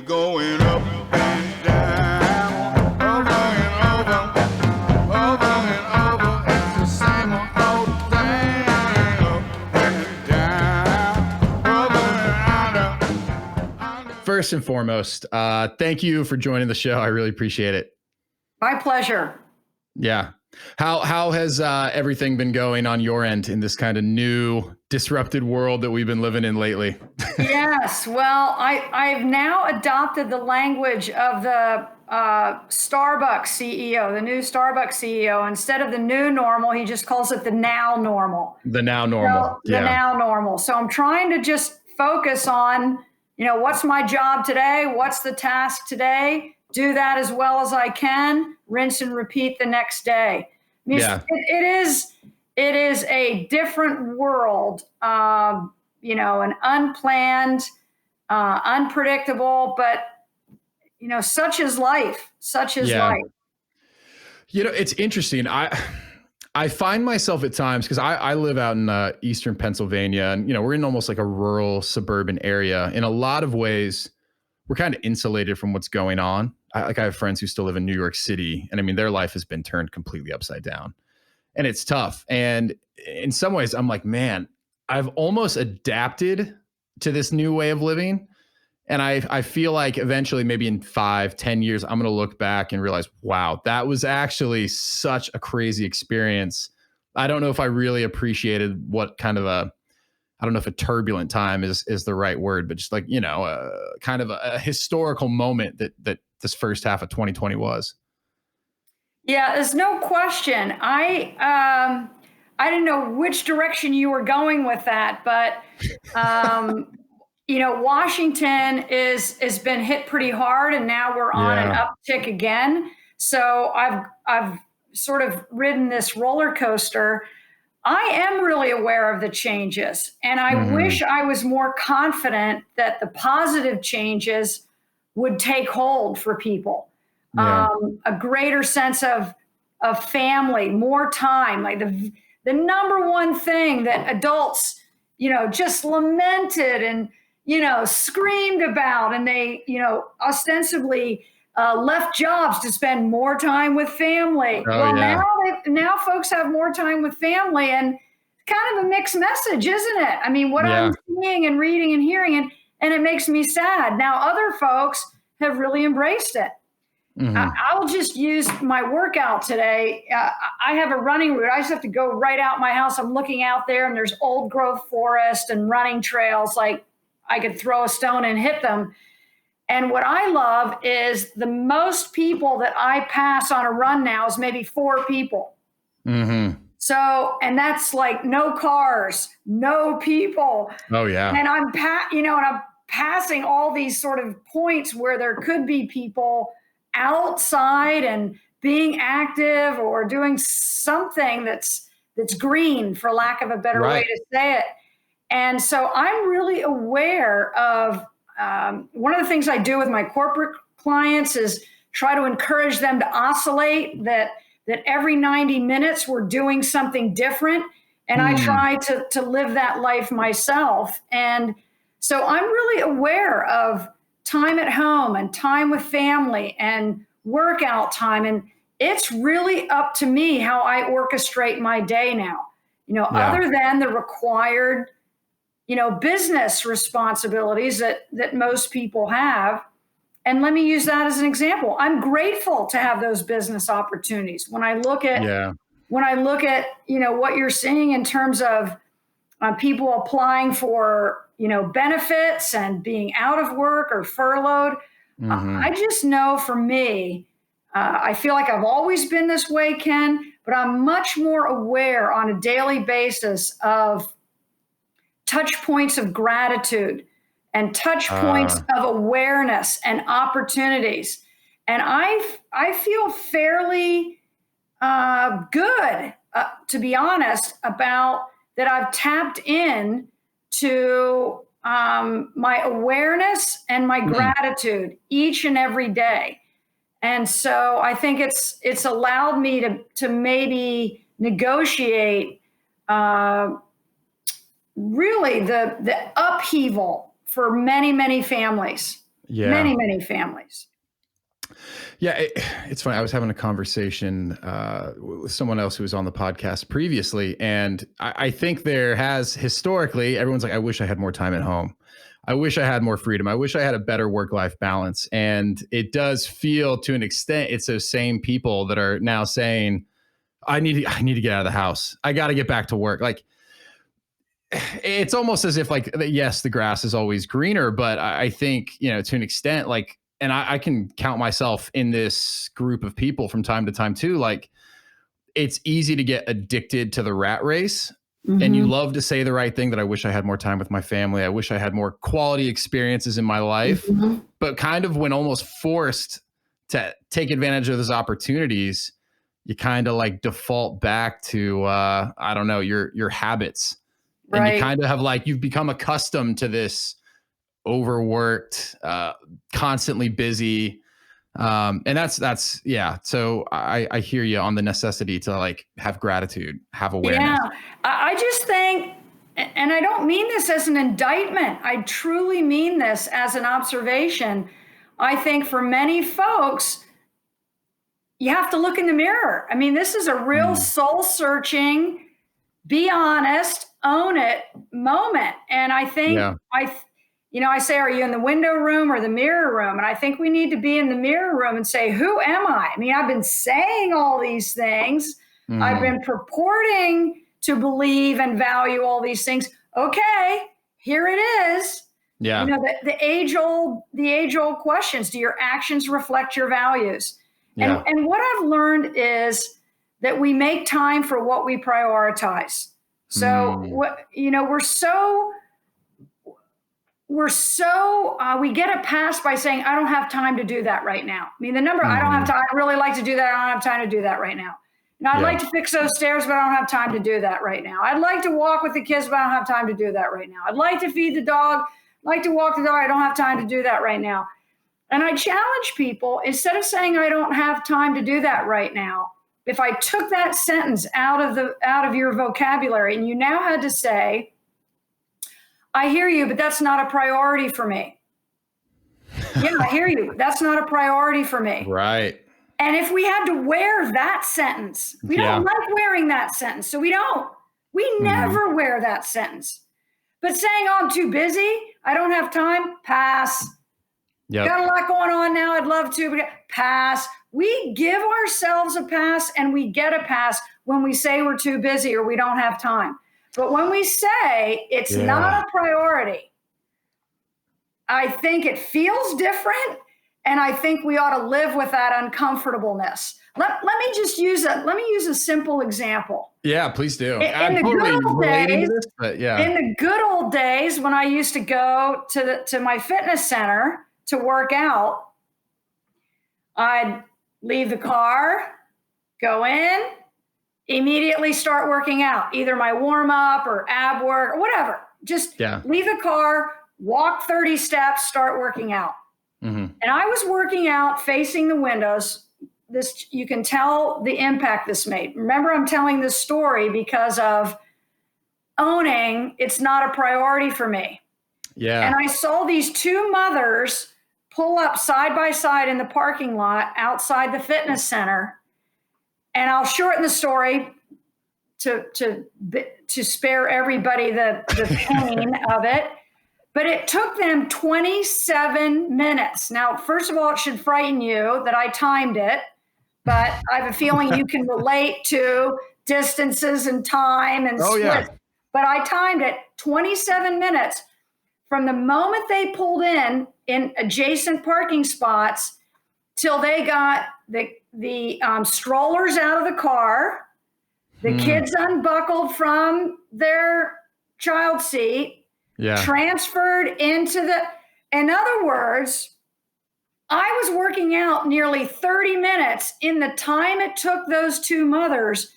We're going up and down, over and over. It's the same old thing. Up and down, over and under. First and foremost, thank you for joining the show. I really appreciate it. My pleasure. Yeah. How has everything been going on your end in this kind of new disrupted world that we've been living in lately? Yes. Well, I've now adopted the language of the Starbucks CEO, the new Starbucks CEO. Instead of the new normal, he just calls it the now normal. The now normal. The now normal. So I'm trying to just focus on, what's my job today? What's the task today? Do that as well as I can, rinse and repeat the next day. I mean, it is a different world, an unplanned, unpredictable, but, such is life, life. It's interesting. I find myself at times, because I live out in eastern Pennsylvania, and, we're in almost like a rural suburban area. In a lot of ways, we're kind of insulated from what's going on. I have friends who still live in New York City, and I mean, their life has been turned completely upside down, and it's tough. And in some ways, I'm like, man, I've almost adapted to this new way of living. And I feel like eventually, maybe in 5-10 years, I'm going to look back and realize, wow, that was actually such a crazy experience. I don't know if I really appreciated what kind of I don't know if a turbulent time is the right word, but just like, kind of a historical moment that this first half of 2020 was. Yeah, there's no question. I didn't know which direction you were going with that, but Washington has been hit pretty hard, and now we're on an uptick again. So I've sort of ridden this roller coaster. I am really aware of the changes, and I wish I was more confident that the positive changes would take hold for people. Yeah. A greater sense of family, more time. Like the number one thing that adults, just lamented and, screamed about, and they, ostensibly left jobs to spend more time with family. Now folks have more time with family, and kind of a mixed message, isn't it? I mean, what I'm seeing and reading and hearing, and it makes me sad. Now other folks have really embraced it. I'll just use my workout today. I have a running route. I just have to go right out my house. I'm looking out there, and there's old growth forest and running trails. Like I could throw a stone and hit them. And what I love is the most people that I pass on a run now is maybe 4 people. So, and that's like no cars, no people. Oh yeah. And I'm passing all these sort of points where there could be people outside and being active or doing something that's green, for lack of a better way to say it. And so I'm really aware of one of the things I do with my corporate clients is try to encourage them to oscillate, that every 90 minutes we're doing something different. And I try to live that life myself. And so I'm really aware of time at home and time with family and workout time. And it's really up to me how I orchestrate my day now, other than the required, business responsibilities that most people have. And let me use that as an example. I'm grateful to have those business opportunities. When I look at, what you're seeing in terms of people applying for, benefits and being out of work or furloughed, I just know for me, I feel like I've always been this way, Ken, but I'm much more aware on a daily basis of touch points of gratitude and touch points of awareness and opportunities. And I feel fairly good, to be honest, about that I've tapped in to my awareness and my gratitude each and every day. And so I think it's allowed me to maybe negotiate really the upheaval for many, many families. Yeah. Many families. Yeah, it's funny. I was having a conversation with someone else who was on the podcast previously, and I think there has historically, everyone's like, I wish I had more time at home. I wish I had more freedom. I wish I had a better work-life balance. And it does feel, to an extent, it's those same people that are now saying, I need to get out of the house. I got to get back to work. Like, it's almost as if, like, yes, the grass is always greener, but I think, to an extent, like, and I can count myself in this group of people from time to time too. Like, it's easy to get addicted to the rat race. And you love to say the right thing, that I wish I had more time with my family. I wish I had more quality experiences in my life. But kind of when almost forced to take advantage of those opportunities, you kind of like default back to, I don't know, your habits. And you kind of have like, you've become accustomed to this overworked, constantly busy. And that's, yeah. So I hear you on the necessity to like have gratitude, have awareness. Yeah, I just think, and I don't mean this as an indictment, I truly mean this as an observation. I think for many folks, you have to look in the mirror. I mean, this is a real soul searching, be honest, own it moment. And I think I say, are you in the window room or the mirror room? And I think we need to be in the mirror room and say, who am I? I mean, I've been saying all these things. I've been purporting to believe and value all these things. Okay, here it is. Yeah. The age old questions. Do your actions reflect your values? Yeah. And what I've learned is that we make time for what we prioritize. So we get a pass by saying, I don't have time to do that right now. I mean, the number, I don't have time. I really like to do that. I don't have time to do that right now. I'd like to fix those stairs, but I don't have time to do that right now. I'd like to walk with the kids, but I don't have time to do that right now. I'd like to feed the dog, like to walk the dog. I don't have time to do that right now. And I challenge people, instead of saying, I don't have time to do that right now, if I took that sentence out of your vocabulary and you now had to say, I hear you, but that's not a priority for me. Yeah, I hear you. That's not a priority for me. Right. And if we had to wear that sentence, we don't like wearing that sentence. So we don't. We never wear that sentence. But saying, oh, I'm too busy, I don't have time, pass. Got a lot going on now, I'd love to, but pass. We give ourselves a pass and we get a pass when we say we're too busy or we don't have time. But when we say it's not a priority, I think it feels different. And I think we ought to live with that uncomfortableness. Let me just use a simple example. Yeah, please do. In the good old days, in the good old days when I used to go to my fitness center to work out, I'd leave the car, go in, immediately start working out, either my warm up or ab work or whatever. Just leave the car, walk 30 steps, start working out. And I was working out facing the windows. This, you can tell the impact this made. Remember, I'm telling this story because of owning it's not a priority for me. Yeah. And I saw these two mothers pull up side by side in the parking lot outside the fitness center. And I'll shorten the story to spare everybody the pain of it. But it took them 27 minutes. Now, first of all, it should frighten you that I timed it, but I have a feeling you can relate to distances and time and splits. But I timed it 27 minutes from the moment they pulled in adjacent parking spots till they got the strollers out of the car, the kids unbuckled from their child seat, transferred into in other words, I was working out nearly 30 minutes in the time it took those two mothers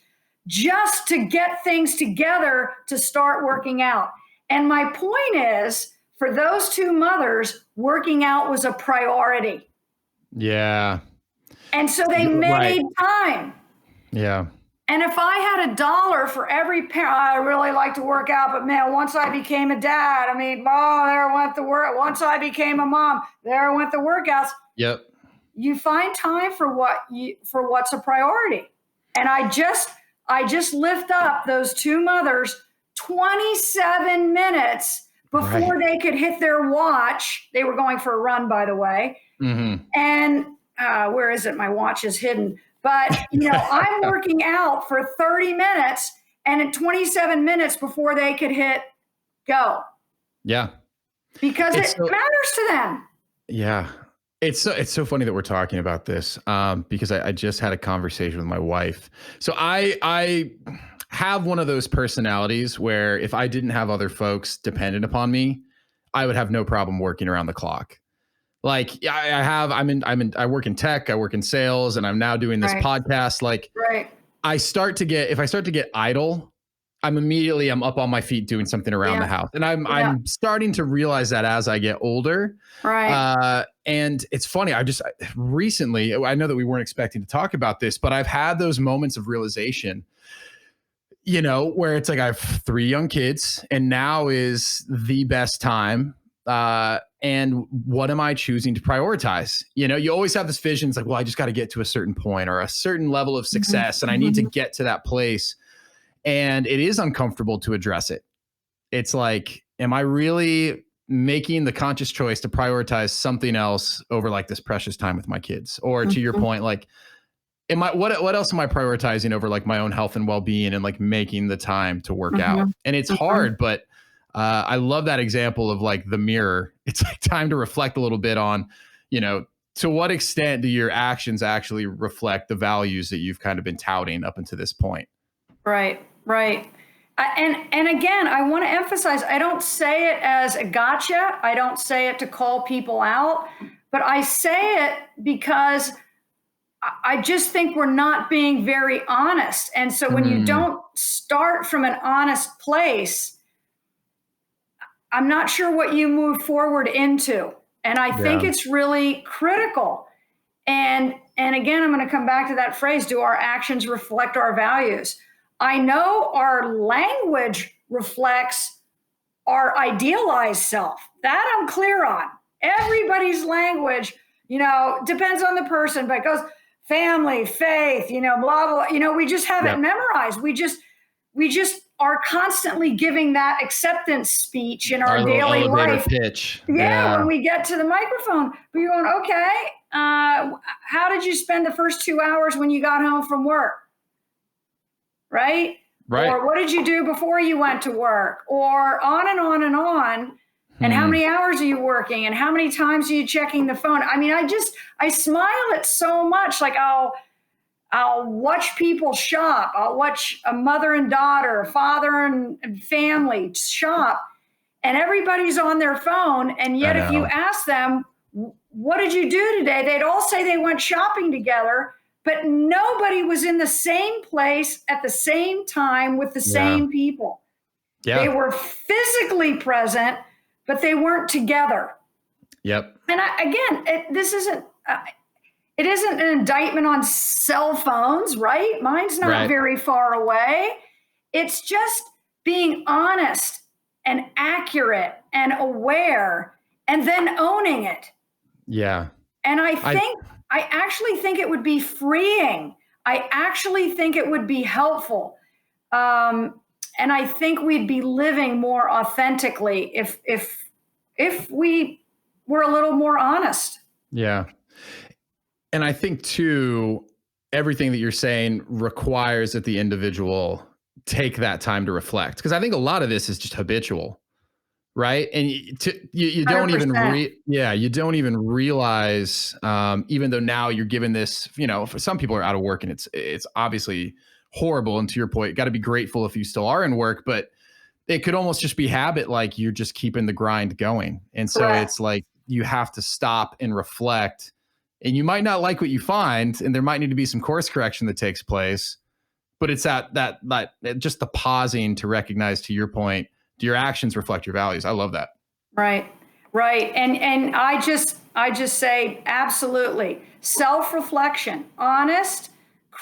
just to get things together to start working out. And my point is, for those two mothers, working out was a priority. Yeah. And so they made time. Yeah. And if I had $1 for every parent, I really like to work out, but man, once I became a dad, I mean, oh, there went the work. Once I became a mom, there went the workouts. Yep. You find time for what's a priority. And I just lift up those two mothers 27 minutes before they could hit their watch. They were going for a run, by the way. Mm-hmm. And where is it? My watch is hidden. But, I'm working out for 30 minutes and in 27 minutes before they could hit go. Yeah. Because it matters to them. Yeah. It's so funny that we're talking about this because I just had a conversation with my wife. So I have one of those personalities where if I didn't have other folks dependent upon me, I would have no problem working around the clock. Like I work in tech, I work in sales, and I'm now doing this podcast. Like if I start to get idle, I'm up on my feet doing something around the house. And I'm starting to realize that as I get older. Right. And it's funny. Recently, I know that we weren't expecting to talk about this, but I've had those moments of realization, where it's like I have 3 young kids and now is the best time. And what am I choosing to prioritize? You always have this vision. It's like, well, I just got to get to a certain point or a certain level of success. And I need to get to that place. And it is uncomfortable to address it. It's like, am I really making the conscious choice to prioritize something else over like this precious time with my kids? Or to your point, like, what else am I prioritizing over like my own health and well-being and like making the time to work out? And it's hard, but I love that example of like the mirror. It's like time to reflect a little bit on, to what extent do your actions actually reflect the values that you've kind of been touting up until this point? Right. And again, I want to emphasize, I don't say it as a gotcha. I don't say it to call people out, but I say it because I just think we're not being very honest. And so when you don't start from an honest place, I'm not sure what you move forward into. And I think it's really critical. And again, I'm going to come back to that phrase, do our actions reflect our values? I know our language reflects our idealized self. That I'm clear on. Everybody's language, depends on the person, but it goes family, faith, blah, blah, we just have it memorized. We just are constantly giving that acceptance speech in our daily life. Pitch. Yeah, when we get to the microphone, but you're going, okay, how did you spend the first 2 hours when you got home from work? Right? Or what did you do before you went to work? Or on and on and on. And how many hours are you working? And how many times are you checking the phone? I mean, I smile at so much. Like I'll watch people shop. I'll watch a mother and daughter, a father and family shop, and everybody's on their phone. And yet if you ask them, what did you do today? They'd all say they went shopping together, but nobody was in the same place at the same time with the same people. Yeah. They were physically present, but they weren't together. Yep. And it isn't an indictment on cell phones, right? Mine's not very far away. It's just being honest and accurate and aware and then owning it. Yeah. And I actually think it would be freeing. I actually think it would be helpful. And I think we'd be living more authentically if we were a little more honest. Yeah. And I think too, everything that you're saying requires that the individual take that time to reflect. Because I think a lot of this is just habitual, right? And you don't 100%. You don't even realize, even though now you're given this, for some people are out of work and it's obviously horrible. And to your point, got to be grateful if you still are in work, but it could almost just be habit, like you're just keeping the grind going. And so it's like you have to stop and reflect. And you might not like what you find, and there might need to be some course correction that takes place, but it's that just the pausing to recognize, to your point, do your actions reflect your values? I love that. Right. And I just say absolutely. Self-reflection, honest,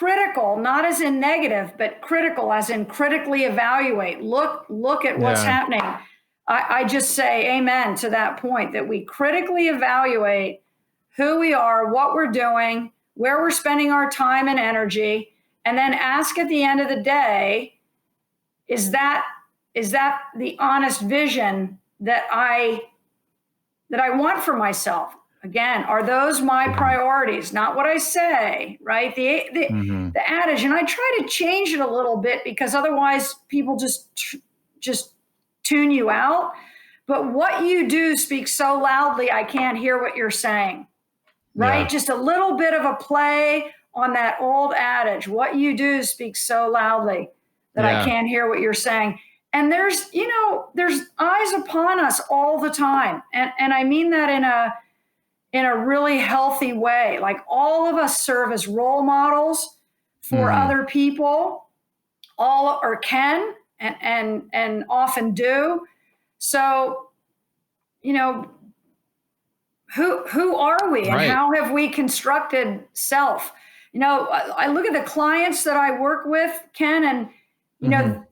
critical, not as in negative, but critical as in critically evaluate. Look at what's happening. I just say amen to that point, that we critically evaluate who we are, what we're doing, where we're spending our time and energy, and then ask at the end of the day, is that the honest vision that I want for myself? Again, are those my priorities? Not what I say, right? The adage, and I try to change it a little bit because otherwise people just tune you out. But what you do speaks so loudly, I can't hear what you're saying, right? Yeah. Just a little bit of a play on that old adage. What you do speaks so loudly that I can't hear what you're saying. And there's eyes upon us all the time. And I mean that in a really healthy way. Like, all of us serve as role models for other people, can and often do. So, who are we, and how have we constructed self? I look at the clients that I work with, Ken, and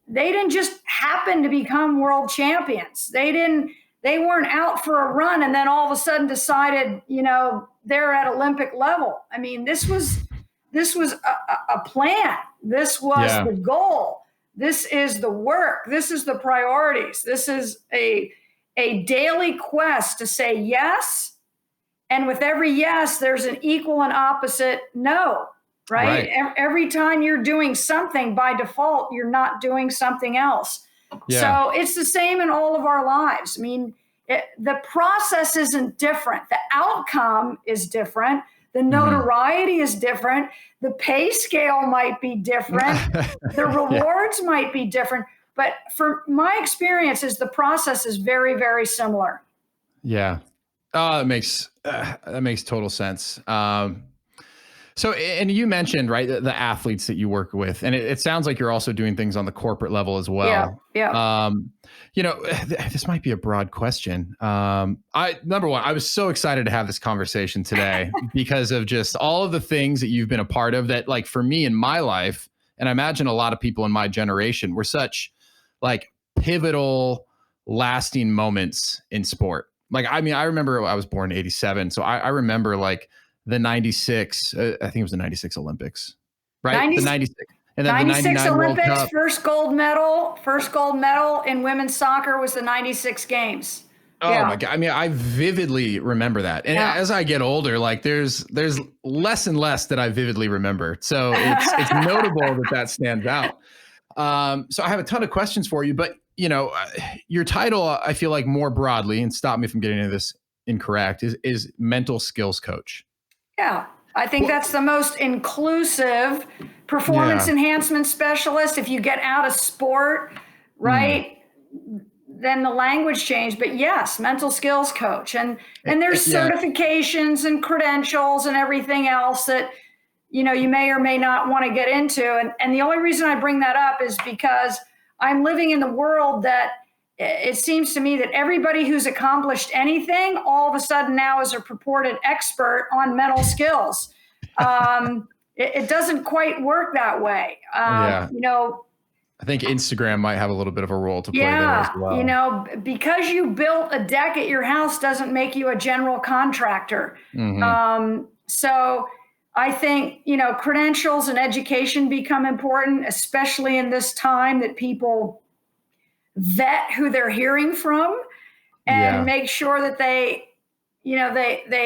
they didn't just happen to become world champions. They weren't out for a run and then all of a sudden decided, they're at Olympic level. I mean, this was a plan. This was the goal. This is the work. This is the priorities. This is a daily quest to say yes. And with every yes, there's an equal and opposite no, right? Every time you're doing something, by default, you're not doing something else. Yeah. So it's the same in all of our lives. I mean, the process isn't different. The outcome is different. The notoriety is different. The pay scale might be different. The rewards might be different. But for my experiences, the process is very, very similar. Yeah. That makes total sense. So, and you mentioned, right, the athletes that you work with, and it sounds like you're also doing things on the corporate level as well. Yeah. This might be a broad question. Number one, I was so excited to have this conversation today because of just all of the things that you've been a part of that, like, for me in my life, and I imagine a lot of people in my generation, were such like pivotal, lasting moments in sport. Like, I mean, I remember I was born in 87. So I remember like the 96, I think it was the 96 Olympics, right? The 96. And then 96 the 99 Olympics, World Cup. first gold medal in women's soccer was the 96 games. Oh my God. I mean, I vividly remember that. And as I get older, like there's less and less that I vividly remember. So it's notable that stands out. So I have a ton of questions for you, but your title, I feel like more broadly, and stop me if I'm getting into this incorrect, is mental skills coach. Yeah. I think that's the most inclusive performance enhancement specialist. If you get out of sport, right, then the language changed. But yes, mental skills coach. And there's certifications and credentials and everything else that, you may or may not want to get into. And the only reason I bring that up is because I'm living in the world that it seems to me that everybody who's accomplished anything all of a sudden now is a purported expert on mental skills. It doesn't quite work that way. I think Instagram might have a little bit of a role to play there as well. Because you built a deck at your house doesn't make you a general contractor. So I think, credentials and education become important, especially in this time that people vet who they're hearing from and make sure that they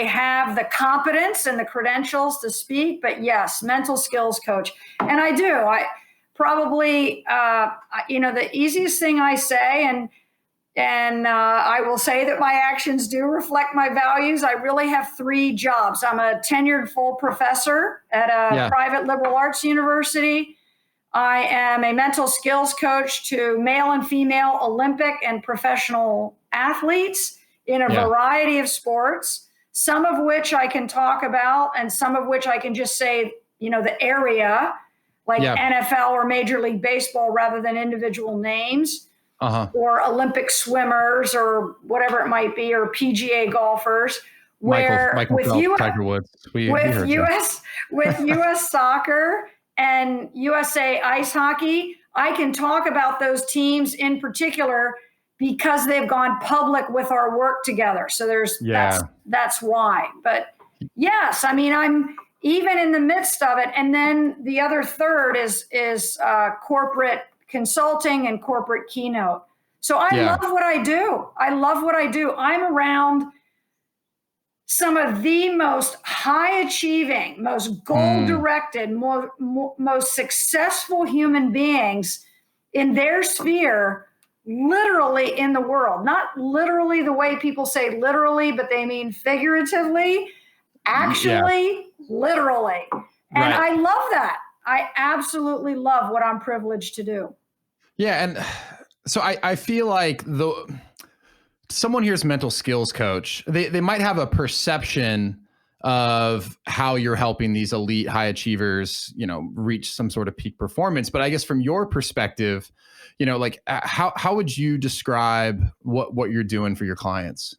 have the competence and the credentials to speak. But yes, mental skills coach. And I probably, the easiest thing I say, and I will say that my actions do reflect my values. I really have 3 jobs. I'm a tenured full professor at a private liberal arts university. I am a mental skills coach to male and female Olympic and professional athletes in a variety of sports, some of which I can talk about and some of which I can just say, the area, like NFL or Major League Baseball rather than individual names, or Olympic swimmers or whatever it might be, or PGA golfers. Where Michael with Phelps, Tiger Woods, with US soccer, and USA Ice Hockey. I can talk about those teams in particular because they've gone public with our work together. So that's why. But yes, I mean, I'm even in the midst of it. And then the other third is corporate consulting and corporate keynote. So I love what I do. I'm around some of the most high achieving, most goal directed, most successful human beings in their sphere, literally in the world. Not literally the way people say literally, but they mean figuratively, actually, literally. And I love that. I absolutely love what I'm privileged to do. Yeah. And so I feel like someone here's mental skills coach, they might have a perception of how you're helping these elite high achievers, reach some sort of peak performance. But I guess from your perspective, like how would you describe what you're doing for your clients?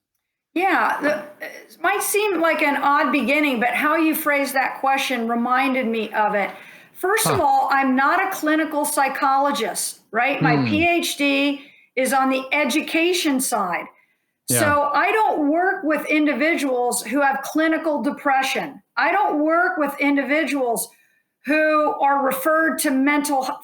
Yeah, it might seem like an odd beginning, but how you phrased that question reminded me of it. First of all, I'm not a clinical psychologist, right? My PhD is on the education side. Yeah. So I don't work with individuals who have clinical depression. I don't work with individuals who are referred to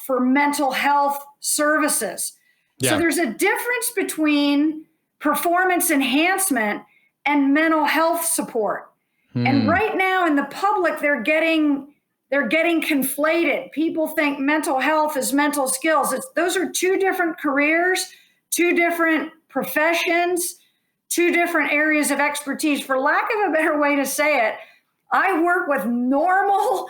for mental health services. Yeah. So there's a difference between performance enhancement and mental health support. And right now in the public, they're getting conflated. People think mental health is mental skills. Those are two different careers, two different professions, two different areas of expertise. For lack of a better way to say it, I work with normal,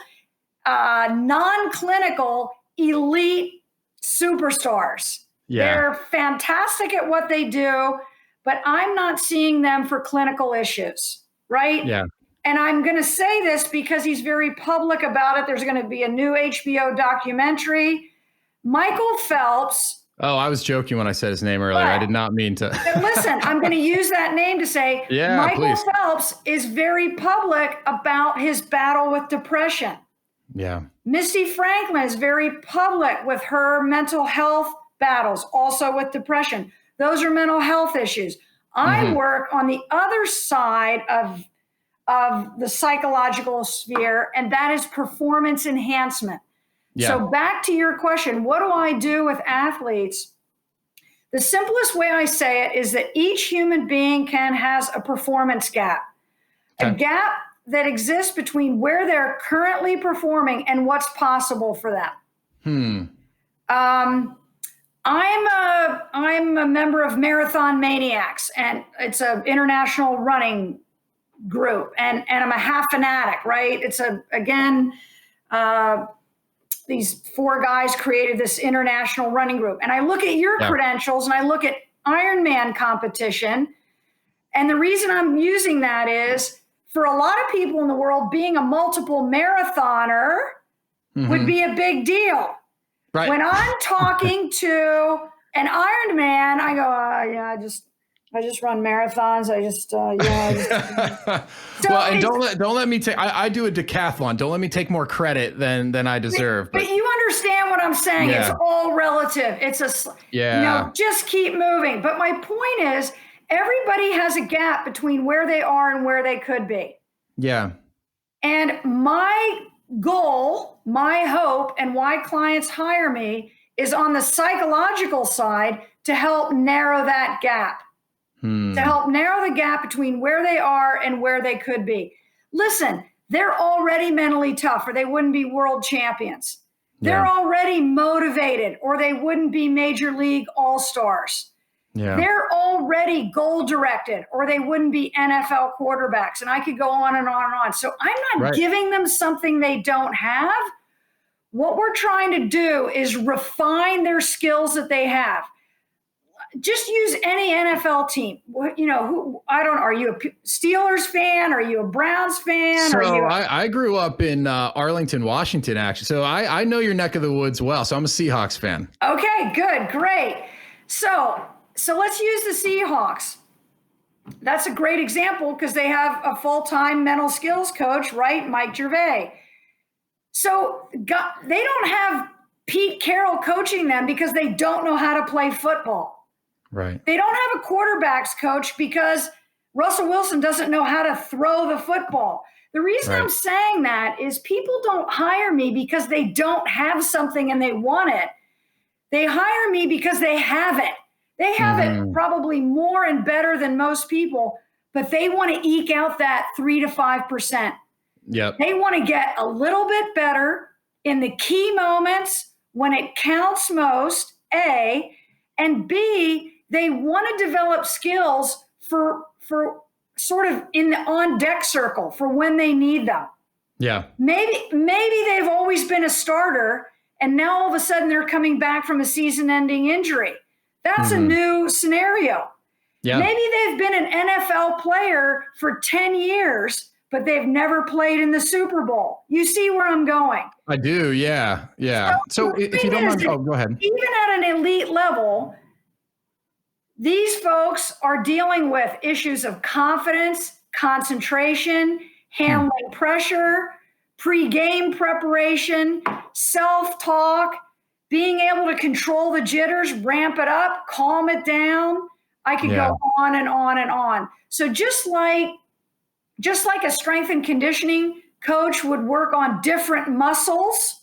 non-clinical, elite superstars. Yeah. They're fantastic at what they do, but I'm not seeing them for clinical issues, right? Yeah. And I'm going to say this because he's very public about it. There's going to be a new HBO documentary. Michael Phelps. Oh, I was joking when I said his name earlier. I did not mean to. Listen, I'm going to use that name to say Michael Phelps is very public about his battle with depression. Yeah. Misty Franklin is very public with her mental health battles, also with depression. Those are mental health issues. I work on the other side of the psychological sphere, and that is performance enhancement. Yeah. So back to your question, what do I do with athletes? The simplest way I say it is that each human being has a performance gap, a gap that exists between where they're currently performing and what's possible for them. I'm a member of Marathon Maniacs, and it's an international running group, and I'm a half fanatic, right? It's these four guys created this international running group. And I look at your credentials and I look at Ironman competition. And the reason I'm using that is for a lot of people in the world, being a multiple marathoner would be a big deal. Right. When I'm talking to an Ironman, I go, I just run marathons. Well, and don't let me take. I do a decathlon. Don't let me take more credit than I deserve. But you understand what I'm saying? Yeah. It's all relative. It's just keep moving. But my point is, everybody has a gap between where they are and where they could be. Yeah. And my goal, my hope, and why clients hire me is on the psychological side to help narrow that gap. To help narrow the gap between where they are and where they could be. Listen, they're already mentally tough or they wouldn't be world champions. They're already motivated or they wouldn't be major league all-stars. Yeah. They're already goal directed or they wouldn't be NFL quarterbacks. And I could go on and on and on. So I'm not giving them something they don't have. What we're trying to do is refine their skills that they have. Just use any NFL team. Are you a Steelers fan? Are you a Browns fan? So I grew up in Arlington, Washington, actually. So I know your neck of the woods well. So I'm a Seahawks fan. Okay, good, great. So let's use the Seahawks. That's a great example because they have a full-time mental skills coach, right? Mike Gervais. So they don't have Pete Carroll coaching them because they don't know how to play football. Right. They don't have a quarterbacks coach because Russell Wilson doesn't know how to throw the football. The reason I'm saying that is people don't hire me because they don't have something and they want it. They hire me because they have it. They have it probably more and better than most people, but they want to eke out that 3 to 5%. Yep. They want to get a little bit better in the key moments when it counts most, A, and B, they want to develop skills for sort of in the on deck circle for when they need them. Yeah. Maybe they've always been a starter and now all of a sudden they're coming back from a season-ending injury. That's a new scenario. Yeah. Maybe they've been an NFL player for 10 years, but they've never played in the Super Bowl. You see where I'm going? I do. Yeah. Yeah. So if you don't mind, go ahead. Even at an elite level, these folks are dealing with issues of confidence, concentration, handling pressure, pre-game preparation, self-talk, being able to control the jitters, ramp it up, calm it down. I could go on and on and on. So just like a strength and conditioning coach would work on different muscles,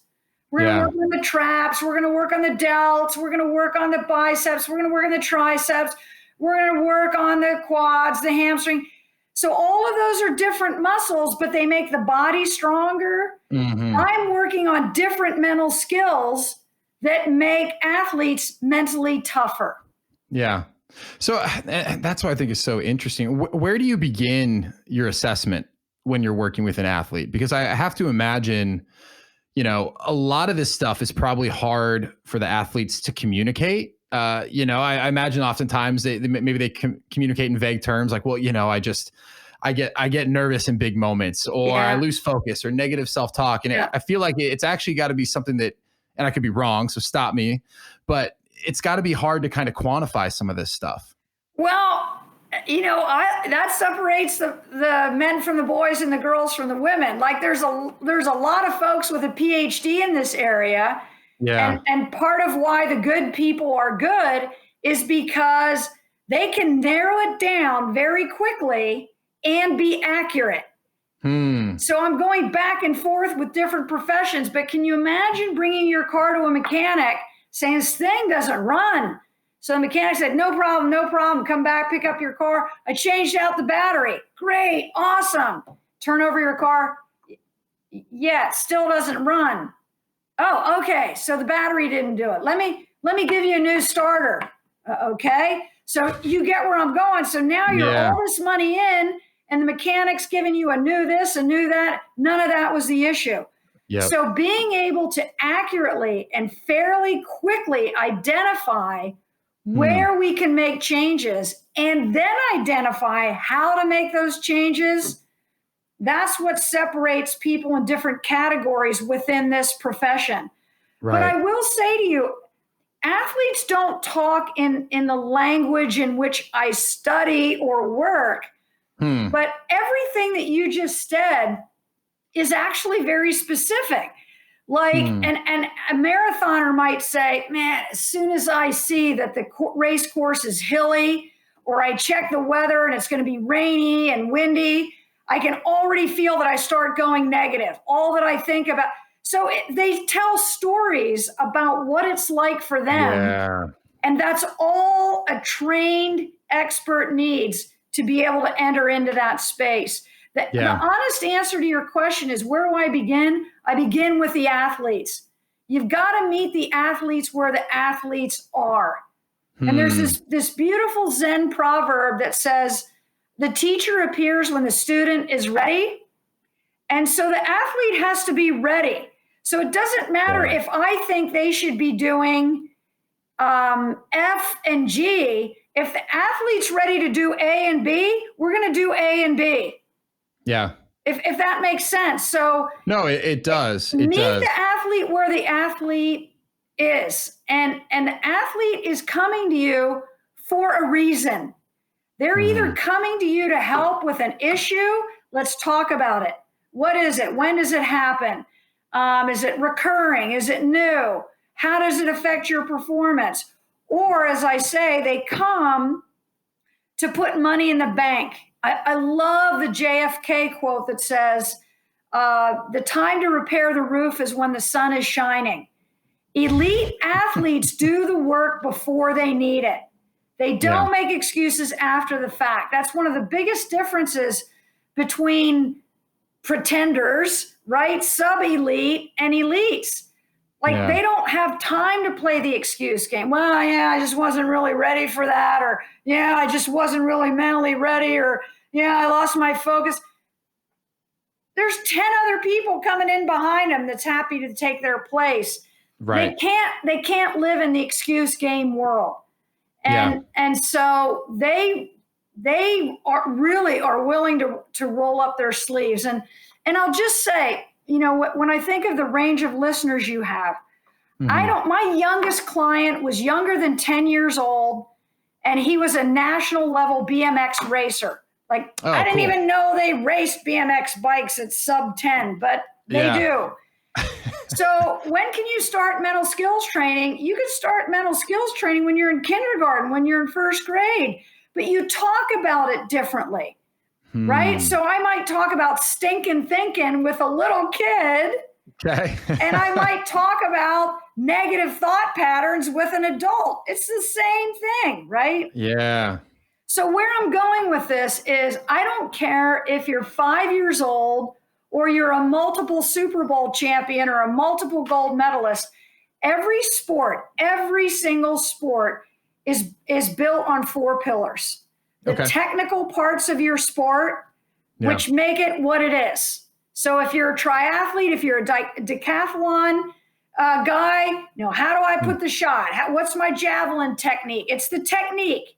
we're going to work on the traps, we're going to work on the delts, we're going to work on the biceps, we're going to work on the triceps, we're going to work on the quads, the hamstring. So all of those are different muscles, but they make the body stronger. I'm working on different mental skills that make athletes mentally tougher. Yeah. So that's what I think is so interesting. Where do you begin your assessment when you're working with an athlete? Because I have to imagine, a lot of this stuff is probably hard for the athletes to communicate. I imagine oftentimes maybe they communicate in vague terms like, well, I get nervous in big moments, or I lose focus, or negative self-talk. And I feel like it's actually got to be something that, and I could be wrong, so stop me, but it's got to be hard to kind of quantify some of this stuff. Well, that separates the men from the boys and the girls from the women. Like there's a lot of folks with a PhD in this area. Yeah. And part of why the good people are good is because they can narrow it down very quickly and be accurate. So I'm going back and forth with different professions, but can you imagine bringing your car to a mechanic saying this thing doesn't run? So the mechanic said, no problem. Come back, pick up your car. I changed out the battery. Great, awesome. Turn over your car. Yeah, it still doesn't run. Oh, okay. So the battery didn't do it. Let me give you a new starter. Okay. So you get where I'm going. So now you're all this money in, and the mechanic's giving you a new this, a new that. None of that was the issue. Yep. So being able to accurately and fairly quickly identify where we can make changes and then identify how to make those changes, that's what separates people in different categories within this profession. Right. But I will say to you, athletes don't talk in the language in which I study or work. But everything that you just said is actually very specific. Like, and a marathoner might say, man, as soon as I see that the race course is hilly, or I check the weather and it's going to be rainy and windy, I can already feel that I start going negative. All that I think about. So they tell stories about what it's like for them. Yeah. And that's all a trained expert needs to be able to enter into that space. The honest answer to your question is, where do I begin? I begin with the athletes. You've got to meet the athletes where the athletes are. And there's this beautiful Zen proverb that says, the teacher appears when the student is ready. And so the athlete has to be ready. So it doesn't matter if I think they should be doing F and G. If the athlete's ready to do A and B, we're going to do A and B. Yeah. If that makes sense. So no, it does. Meet the athlete where the athlete is. And the athlete is coming to you for a reason. They're either coming to you to help with an issue. Let's talk about it. What is it? When does it happen? Is it recurring? Is it new? How does it affect your performance? Or, as I say, they come to put money in the bank. I love the JFK quote that says, the time to repair the roof is when the sun is shining. Elite athletes do the work before they need it. They don't make excuses after the fact. That's one of the biggest differences between pretenders, right? Sub-elite and elites. Like they don't have time to play the excuse game. Well, yeah, I just wasn't really ready for that. Or, yeah, I just wasn't really mentally ready. Or, yeah, I lost my focus. There's 10 other people coming in behind them that's happy to take their place. Right. They can't live in the excuse game world. And so they are willing to roll up their sleeves. And I'll just say, when I think of the range of listeners you have, my youngest client was younger than 10 years old, and he was a national level BMX racer. Like, I didn't even know they raced BMX bikes at sub 10, but they do. So when can you start mental skills training? You can start mental skills training when you're in kindergarten, when you're in first grade, but you talk about it differently, right? So I might talk about stinking thinking with a little kid, and I might talk about negative thought patterns with an adult. It's the same thing, right? Yeah. So where I'm going with this is, I don't care if you're 5 years old or you're a multiple Super Bowl champion or a multiple gold medalist. Every sport, every single sport is built on 4 pillars. The technical parts of your sport, which make it what it is. So if you're a triathlete, if you're a decathlon guy, how do I put the shot? What's my javelin technique? It's the technique,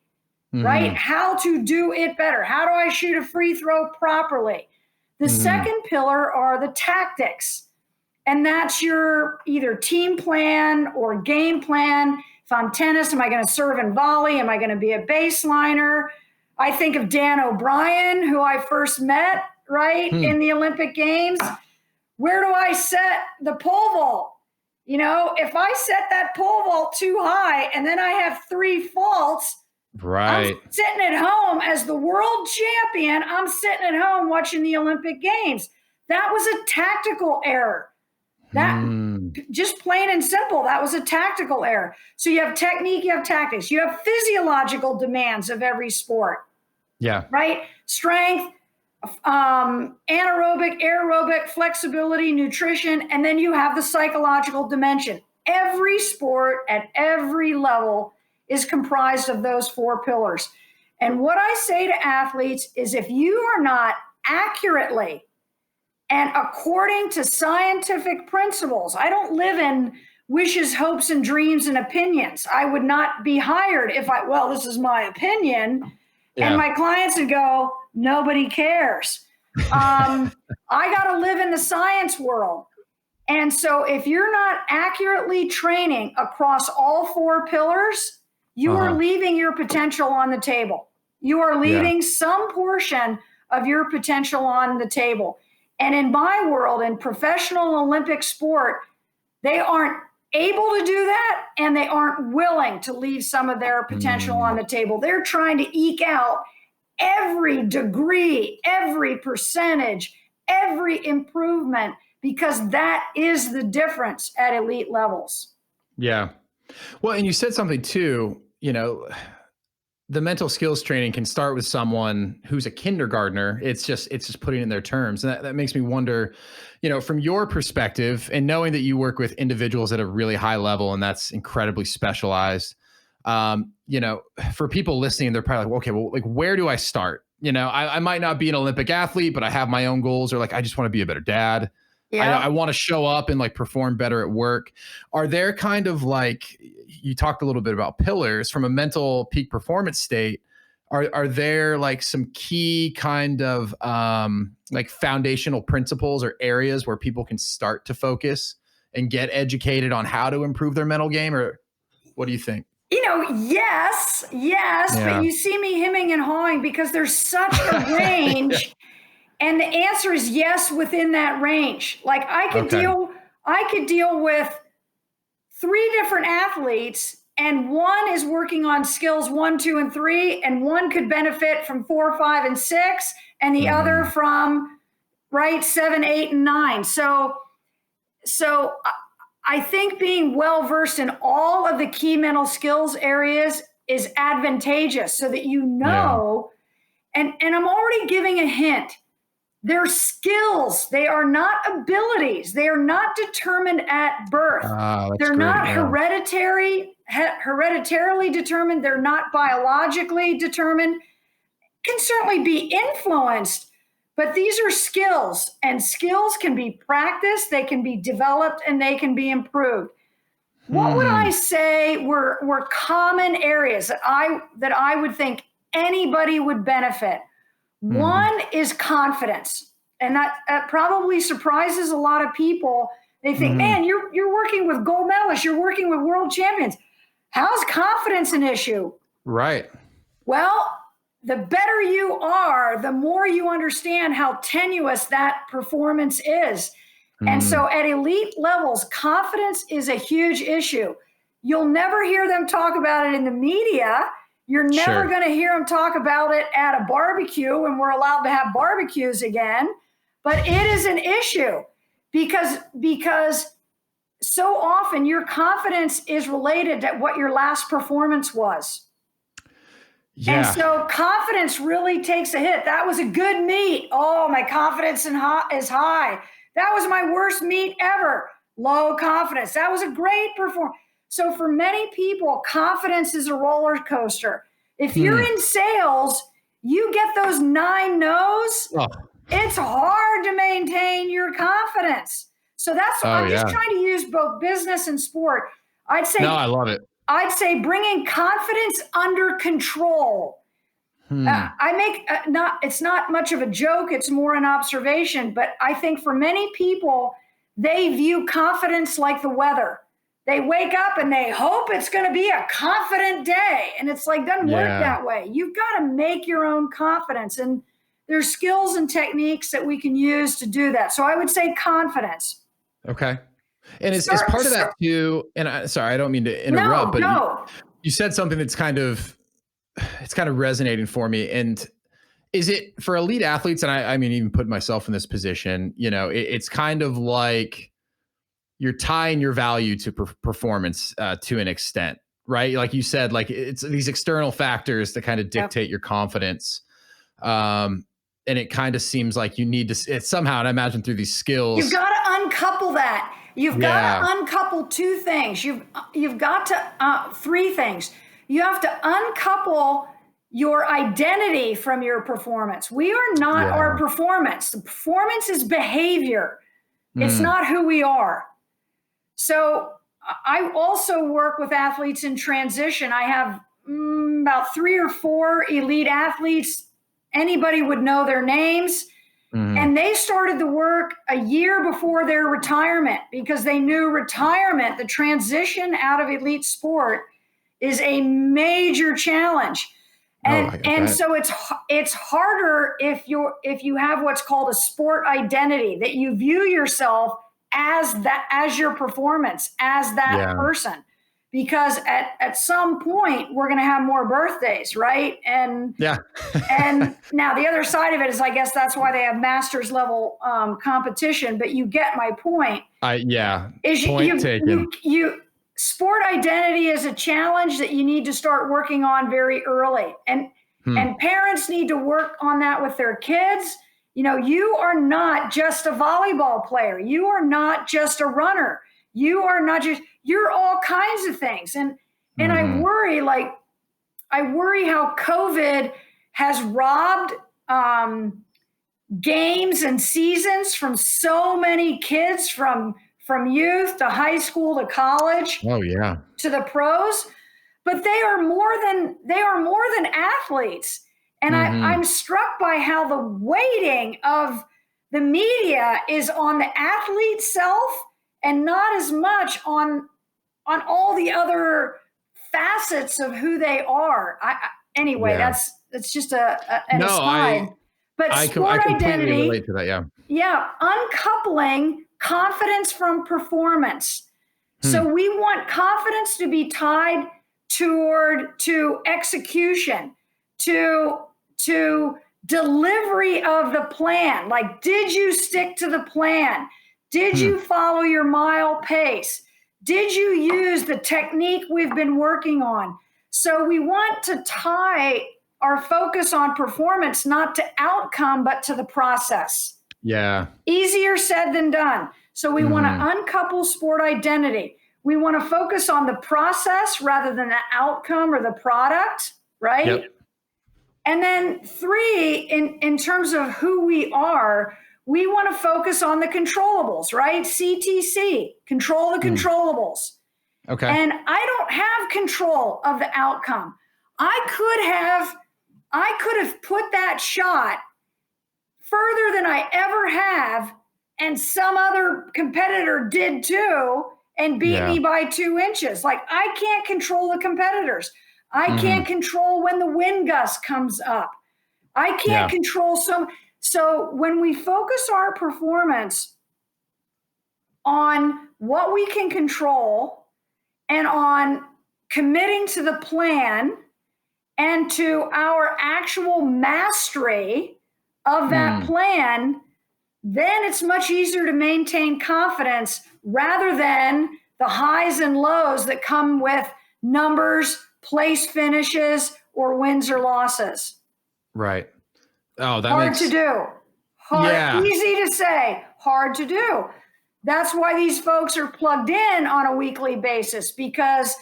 right? How to do it better. How do I shoot a free throw properly? The second pillar are the tactics. And that's your either team plan or game plan. If I'm tennis, am I going to serve and volley? Am I going to be a baseliner? I think of Dan O'Brien, who I first met, right, in the Olympic Games. Where do I set the pole vault? If I set that pole vault too high and then I have 3 faults, I'm sitting at home as the world champion. I'm sitting at home watching the Olympic Games. That was a tactical error. That just plain and simple, that was a tactical error. So you have technique, you have tactics, you have physiological demands of every sport. Yeah. Right? Strength, anaerobic, aerobic, flexibility, nutrition, and then you have the psychological dimension. Every sport at every level is comprised of those 4 pillars. And what I say to athletes is, if you are not accurately and according to scientific principles, I don't live in wishes, hopes, and dreams and opinions. I would not be hired if this is my opinion. And my clients would go, nobody cares. I got to live in the science world. And so if you're not accurately training across all 4 pillars, you are leaving your potential on the table. You are leaving some portion of your potential on the table. And in my world, in professional Olympic sport, they aren't able to do that, and they aren't willing to leave some of their potential on the table. They're trying to eke out every degree, every percentage, every improvement, because that is the difference at elite levels. Yeah. Well, and you said something too, the mental skills training can start with someone who's a kindergartner. It's just putting it in their terms. And that makes me wonder, from your perspective, and knowing that you work with individuals at a really high level, and that's incredibly specialized, for people listening, they're probably like, okay, well, like, where do I start? I might not be an Olympic athlete, but I have my own goals, or like, I just want to be a better dad. Yeah. I want to show up and like perform better at work. Are there kind of like, you talked a little bit about pillars from a mental peak performance state. Are there like some key kind of like foundational principles or areas where people can start to focus and get educated on how to improve their mental game? Or what do you think? Yes, but you see me hemming and hawing because there's such a range. And the answer is yes within that range. Like I could deal I could deal with 3 different athletes, and one is working on skills 1, 2, and 3, and one could benefit from 4, 5, and 6, and the other from 7, 8, and 9. So I think being well versed in all of the key mental skills areas is advantageous, so that you know. And I'm already giving a hint. They're skills. They are not abilities. They are not determined at birth. They're not hereditarily determined. They're not biologically determined. Can certainly be influenced, but these are skills, and skills can be practiced, they can be developed, and they can be improved. What would I say were common areas that I would think anybody would benefit? One is confidence. And that probably surprises a lot of people. They think, man, you're working with gold medalists, you're working with world champions. How's confidence an issue? Right. Well, the better you are, the more you understand how tenuous that performance is. And so at elite levels, confidence is a huge issue. You'll never hear them talk about it in the media. You're never going to hear them talk about it at a barbecue when we're allowed to have barbecues again. But it is an issue because so often your confidence is related to what your last performance was. Yeah. And so confidence really takes a hit. That was a good meet. Oh, my confidence is high. That was my worst meet ever. Low confidence. That was a great performance. So for many people, confidence is a roller coaster. If you're in sales, you get those 9 no's. Oh. It's hard to maintain your confidence. So that's I'm just trying to use both business and sport. I'd say I love it. I'd say bringing confidence under control. It's not much of a joke. It's more an observation. But I think for many people, they view confidence like the weather. They wake up and they hope it's going to be a confident day. And it's like, doesn't work that way. You've got to make your own confidence. And there's skills and techniques that we can use to do that. So I would say confidence. Okay. And is part of that too, and I don't mean to interrupt, but you said something that's kind of resonating for me. And is it for elite athletes? And I mean, even put myself in this position, it's kind of like you're tying your value to performance to an extent, right? Like you said, like it's these external factors that kind of dictate your confidence. And it kind of seems like you need to somehow, and I imagine through these skills, you've got to uncouple that. You've got to uncouple 2 things. You've got to 3 things. You have to uncouple your identity from your performance. We are not our performance. The performance is behavior. It's not who we are. So I also work with athletes in transition. I have about 3 or 4 elite athletes. Anybody would know their names. And they started the work a year before their retirement because they knew retirement, the transition out of elite sport, is a major challenge. And so it's harder if you have what's called a sport identity, that you view yourself as your performance, as that person. Because at some point we're going to have more birthdays, right? And and now the other side of it is, I guess that's why they have masters level competition. But you get my point. Point taken. Sport identity is a challenge that you need to start working on very early, and parents need to work on that with their kids. You are not just a volleyball player. You are not just a runner. You are not just. You're all kinds of things. And I worry how COVID has robbed games and seasons from so many kids, from youth to high school to college. To the pros. But they are more than athletes. And I'm struck by how the weighting of the media is on the athlete self and not as much on all the other facets of who they are. That's just an aside. But sport I completely identity, relate to that. uncoupling confidence from performance. So we want confidence to be tied to execution, to delivery of the plan. Like, did you stick to the plan? Did you follow your mile pace? Did you use the technique we've been working on? So we want to tie our focus on performance, not to outcome, but to the process. Yeah. Easier said than done. So we want to uncouple sport identity. We want to focus on the process rather than the outcome or the product, right? Yep. And then 3, in terms of who we are, we want to focus on the controllables, right? CTC, control the controllables. Okay. And I don't have control of the outcome. I could have put that shot further than I ever have, and some other competitor did too, and beat me by 2 inches. Like, I can't control the competitors. I can't control when the wind gust comes up. I can't control so when we focus our performance on what we can control and on committing to the plan and to our actual mastery of that plan, then it's much easier to maintain confidence rather than the highs and lows that come with numbers, place finishes, or wins or losses. Right. Oh, that hard makes to do. Easy to say, hard to do. That's why these folks are plugged in on a weekly basis, because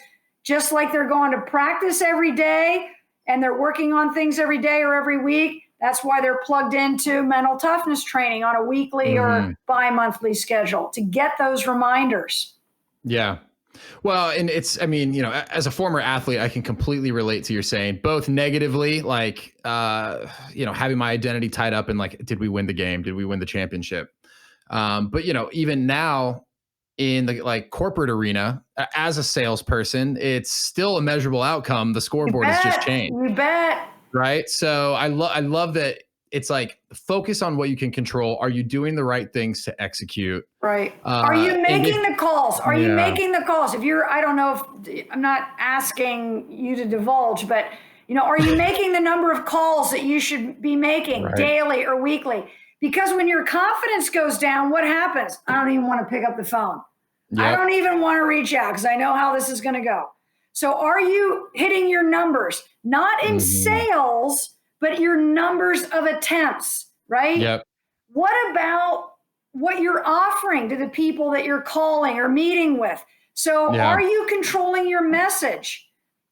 just like they're going to practice every day and they're working on things every day or every week, that's why they're plugged into mental toughness training on a weekly or bi-monthly schedule to get those reminders. Yeah. Well, and I mean, as a former athlete, I can completely relate to your saying, both negatively, like, having my identity tied up in, like, did we win the game? Did we win the championship? But, even now in the, like, corporate arena, as a salesperson, it's still a measurable outcome. The scoreboard has just changed. You bet. Right. So I love that. It's like, focus on what you can control. Are you doing the right things to execute? Right. Are you making the calls? Are you making the calls? I don't know if I'm not asking you to divulge, but are you making the number of calls that you should be making daily or weekly? Because when your confidence goes down, what happens? I don't even want to pick up the phone. Yep. I don't even want to reach out because I know how this is going to go. So are you hitting your numbers, not in sales, but your numbers of attempts, right? Yep. What about what you're offering to the people that you're calling or meeting with? So are you controlling your message?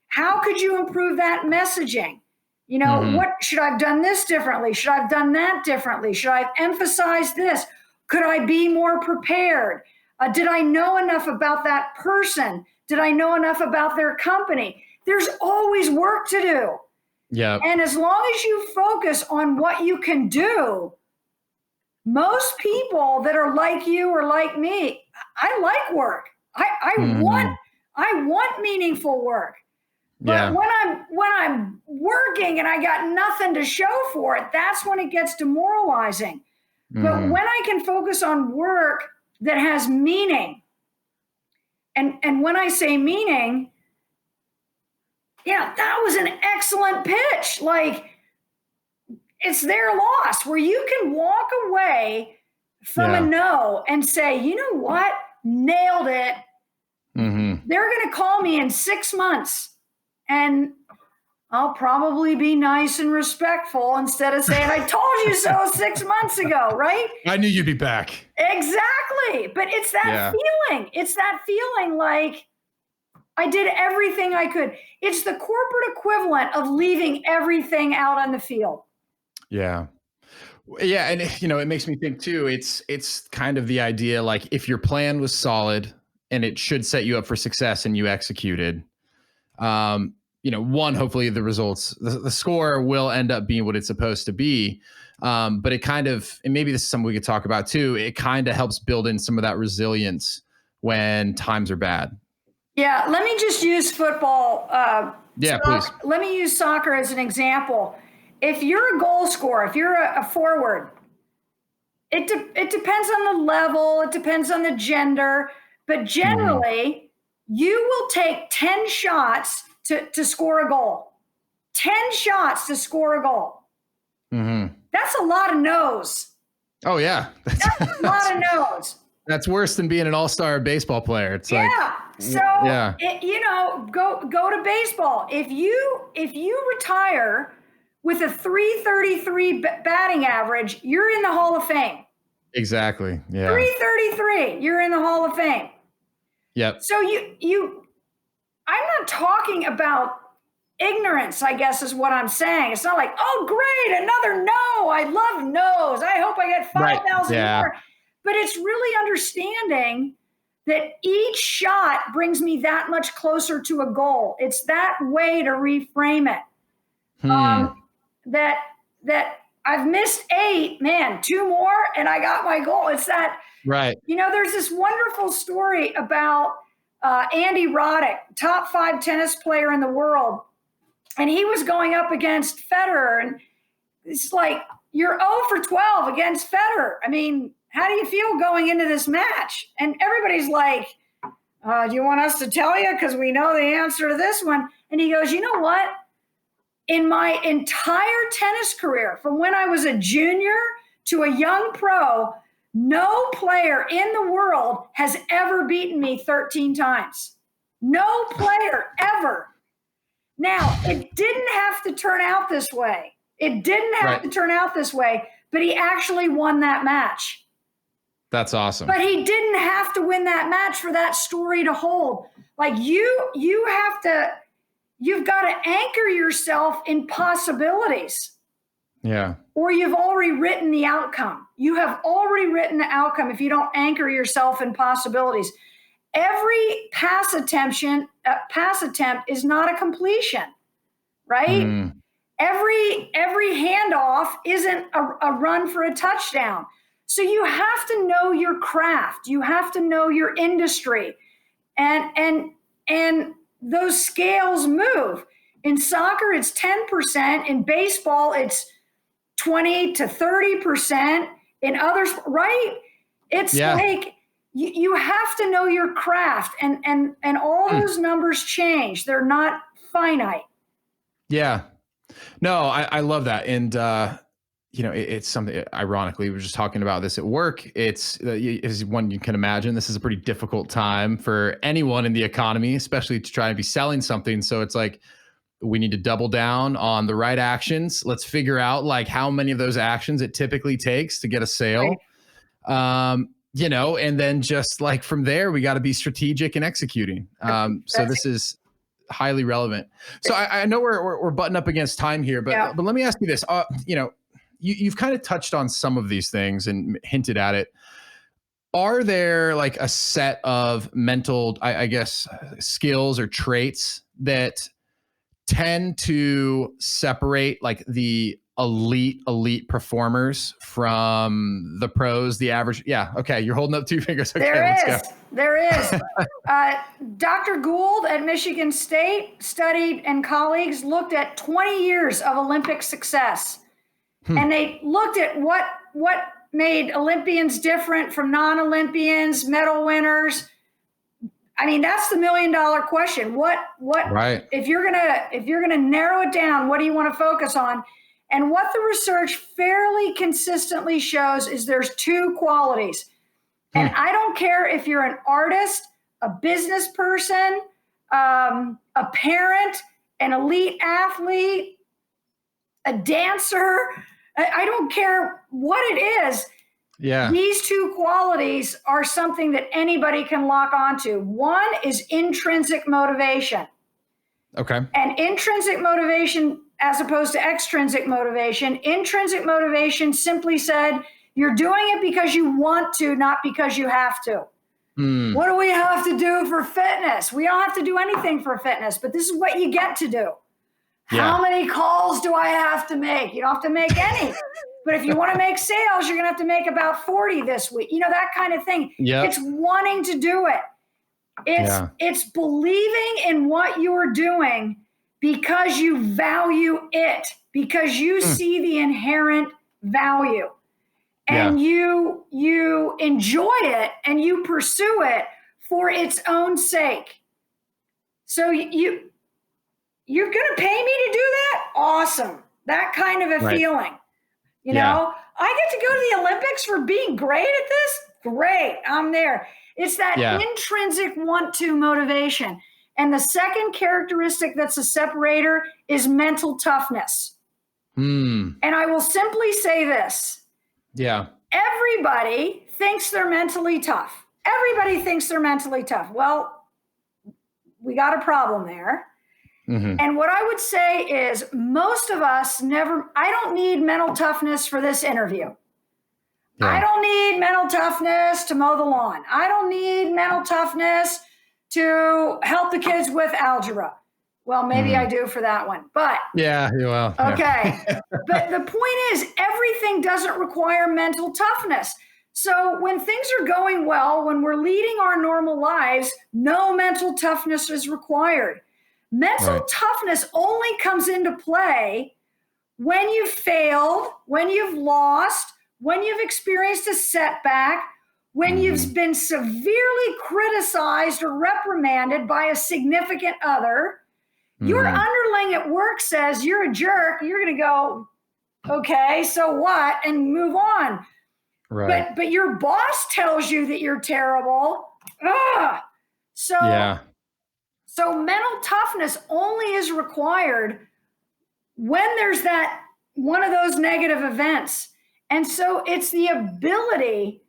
How could you improve that messaging? What should I have done this differently? Should I have done that differently? Should I have emphasized this? Could I be more prepared? Did I know enough about that person? Did I know enough about their company? There's always work to do. Yeah. And as long as you focus on what you can do, most people that are like you or like me, I like work. I want meaningful work. But when I'm working and I got nothing to show for it, that's when it gets demoralizing. But when I can focus on work that has meaning, and when I say meaning, that was an excellent pitch. Like, it's their loss, where you can walk away from a no and say, you know what? Nailed it. They're going to call me in 6 months and I'll probably be nice and respectful instead of saying, I told you so 6 months ago, right? I knew you'd be back. Exactly. But it's that feeling. It's that feeling like I did everything I could. It's the corporate equivalent of leaving everything out on the field. Yeah. Yeah. And, it makes me think too, it's kind of the idea, like, if your plan was solid and it should set you up for success and you executed, hopefully the results, the score will end up being what it's supposed to be. But it kind of, and maybe this is something we could talk about too, it kind of helps build in some of that resilience when times are bad. Yeah, let me just use football. Please. Let me use soccer as an example. If you're a goal scorer, if you're a forward, It depends on the level. It depends on the gender. But generally, you will take 10 shots to score a goal. 10 shots to score a goal. That's a lot of no's. Oh yeah. That's a lot of no's. That's worse than being an all-star baseball player. It's yeah. like, So, go to baseball. If you retire with a 333 batting average, you're in the Hall of Fame. Exactly. Yeah. 333, you're in the Hall of Fame. Yep. So I'm not talking about ignorance, I guess is what I'm saying. It's not like, oh, great, another no. I love no's. I hope I get 5,000 more. But it's really understanding that each shot brings me that much closer to a goal. It's that way to reframe it. That I've missed 8, man, 2 more, and I got my goal. It's that, right. There's this wonderful story about Andy Roddick, top 5 tennis player in the world. And he was going up against Federer, and it's like, you're 0 for 12 against Federer. I mean, how do you feel going into this match? And everybody's like, do you want us to tell you? Because we know the answer to this one. And he goes, you know what? In my entire tennis career, from when I was a junior to a young pro, no player in the world has ever beaten me 13 times. No player ever. Now, it didn't have to turn out this way. It didn't have to turn out this way, but he actually won that match. That's awesome. But he didn't have to win that match for that story to hold. Like you've got to anchor yourself in possibilities. Yeah. Or you've already written the outcome. You have already written the outcome if you don't anchor yourself in possibilities. Every pass attempt is not a completion, right? Every handoff isn't a run for a touchdown. So you have to know your craft. You have to know your industry, and those scales move. In soccer, it's 10%. In baseball, it's 20 to 30%. In others, right? It's like you have to know your craft, and all those numbers change. They're not finite. Yeah. No, I love that. And, it's something, ironically, we were just talking about this at work. It's as one you can imagine, this is a pretty difficult time for anyone in the economy, especially to try and be selling something. So it's like, we need to double down on the right actions. Let's figure out like how many of those actions it typically takes to get a sale. Right. And then just like from there, we got to be strategic and executing. So this is highly relevant. So I know we're butting up against time here, but let me ask you this. You've kind of touched on some of these things and hinted at it. Are there like a set of mental, I guess, skills or traits that tend to separate like the elite performers from the pros, the average? Yeah. Okay. You're holding up 2 fingers. Okay, There is. Dr. Gould at Michigan State studied, and colleagues looked at 20 years of Olympic success. And they looked at what made Olympians different from non-Olympians, medal winners. I mean, that's the $1 million question. What right. If you're gonna narrow it down, what do you want to focus on? And what the research fairly consistently shows is there's 2 qualities. And I don't care if you're an artist, a business person, a parent, an elite athlete, a dancer. I don't care what it is. Yeah. These 2 qualities are something that anybody can lock onto. One is intrinsic motivation. Okay. And intrinsic motivation, as opposed to extrinsic motivation, intrinsic motivation simply said, you're doing it because you want to, not because you have to. What do we have to do for fitness? We don't have to do anything for fitness, but this is what you get to do. Yeah. How many calls do I have to make? You don't have to make any. But if you want to make sales, you're going to have to make about 40 this week. That kind of thing. Yep. It's wanting to do it. It's believing in what you're doing because you value it, because you see the inherent value. and you enjoy it and you pursue it for its own sake. So you're going to pay me to do that? Awesome. That kind of a feeling. You know, I get to go to the Olympics for being great at this. Great. I'm there. It's that intrinsic want to motivation. And the second characteristic that's a separator is mental toughness. And I will simply say this. Yeah. Everybody thinks they're mentally tough. Everybody thinks they're mentally tough. Well, we got a problem there. And what I would say is most of us I don't need mental toughness for this interview. I don't need mental toughness to mow the lawn. I don't need mental toughness to help the kids with algebra. Well, maybe I do for that one, but okay. But the point is, everything doesn't require mental toughness. So when things are going well, when we're leading our normal lives, no mental toughness is required. Mental toughness only comes into play when you've failed, when you've lost, when you've experienced a setback, when you've been severely criticized or reprimanded by a significant other. Your underling at work says you're a jerk. You're going to go, okay, so what? And move on. Right. But your boss tells you that you're terrible. So mental toughness only is required when there's that one of those negative events. And so it's the ability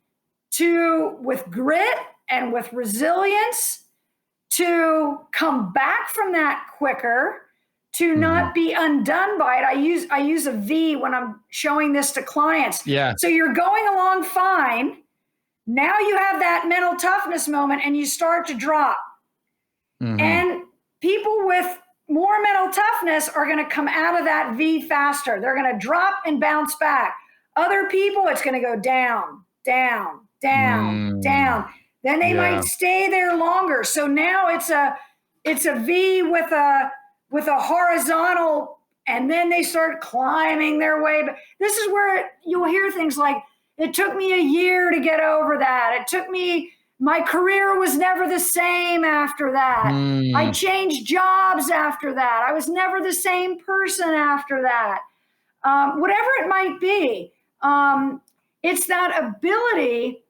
to, with grit and with resilience, to come back from that quicker, to not be undone by it. I use a V when I'm showing this to clients. So you're going along fine. Now you have that mental toughness moment and you start to drop. And people with more mental toughness are going to come out of that V faster. They're going to drop and bounce back. Other people, it's going to go down, down, down, down. Then they might stay there longer. So now it's a V with a horizontal, and then they start climbing their way. But this is where you'll hear things like, it took me a year to get over that. My career was never the same after that. I changed jobs after that. I was never the same person after that. Whatever it might be, it's that ability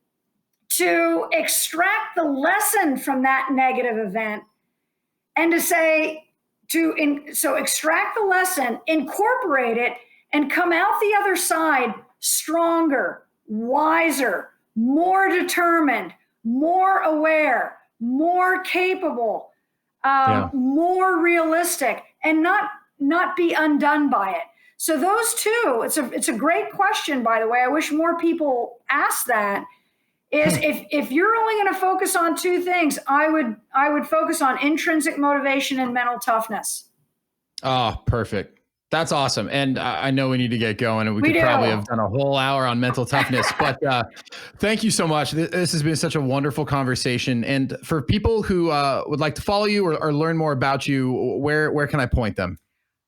to extract the lesson from that negative event and to say, so extract the lesson, incorporate it, and come out the other side stronger, wiser, more determined, more aware, more capable, more realistic, and not be undone by it. So those two, it's a great question, by the way. I wish more people ask that. Is if you're only going to focus on two things, I would focus on intrinsic motivation and mental toughness. Oh, perfect. That's awesome. And I know we need to get going, and we could probably have done a whole hour on mental toughness, but thank you so much. This has been such a wonderful conversation. And for people who would like to follow you or learn more about you, where can I point them?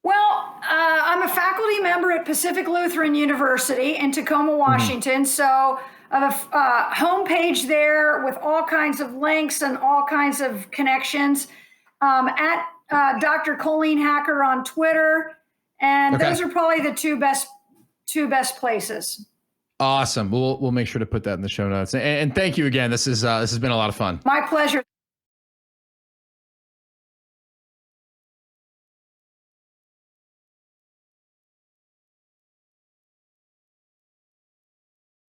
Well, I'm a faculty member at Pacific Lutheran University in Tacoma, Washington. So I have a homepage there with all kinds of links and all kinds of connections at Dr. Colleen Hacker on Twitter. And those are probably the two best places. Awesome. We'll make sure to put that in the show notes. And thank you again. This has been a lot of fun. My pleasure.